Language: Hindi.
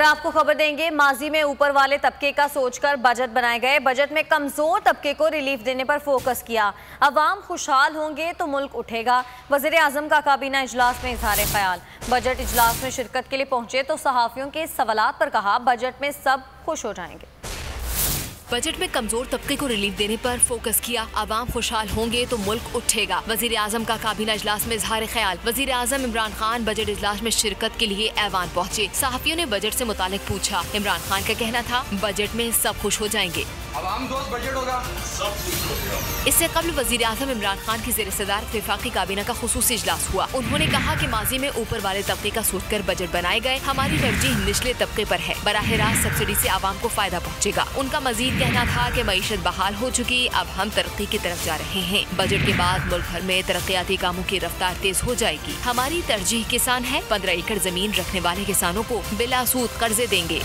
आपको खबर देंगे, माजी में ऊपर वाले तबके का सोचकर बजट बनाए गए। बजट में कमजोर तबके को रिलीफ देने पर फोकस किया। अवाम खुशहाल होंगे तो मुल्क उठेगा। वजीर आजम का काबीना इजलास में इजहार ख्याल। बजट इजलास में शिरकत के लिए पहुंचे तो सहाफियों के सवालात पर कहा, बजट में सब खुश हो जाएंगे। बजट में कमजोर तबके को रिलीफ देने पर फोकस किया। अवाम खुशहाल होंगे तो मुल्क उठेगा। वजीर आजम का काबीना इजलास में इजहार ख्याल। वजीर आजम इमरान खान बजट इजलास में शिरकत के लिए ऐवान पहुँचे। सहाफियों ने बजट से मुतालिक पूछा। इमरान खान का कहना था, बजट में सब खुश हो जाएंगे। अवाम दोस्त बजट होगा, सब खुश होगा। इससे कबल वजीर आजम इमरान खान की ज़ेर सदारत वफाकी काबीना का खुसूसी इजलास हुआ। उन्होंने कहा कि माजी में ऊपर वाले तबके का सोचकर बजट बनाए गए। हमारी तरजीह निचले तबके पर है। बराह रास्त सब्सिडी से आवाम को फायदा पहुँचेगा। उनका मजीद कहना था कि मईशत बहाल हो चुकी, अब हम तरक्की की तरफ जा रहे हैं। बजट के बाद मुल्क भर में तरक्याती कामों की रफ्तार तेज हो जाएगी। हमारी तरजीह किसान है। 15 एकड़ जमीन रखने वाले किसानों को बिला सूद कर्जे देंगे।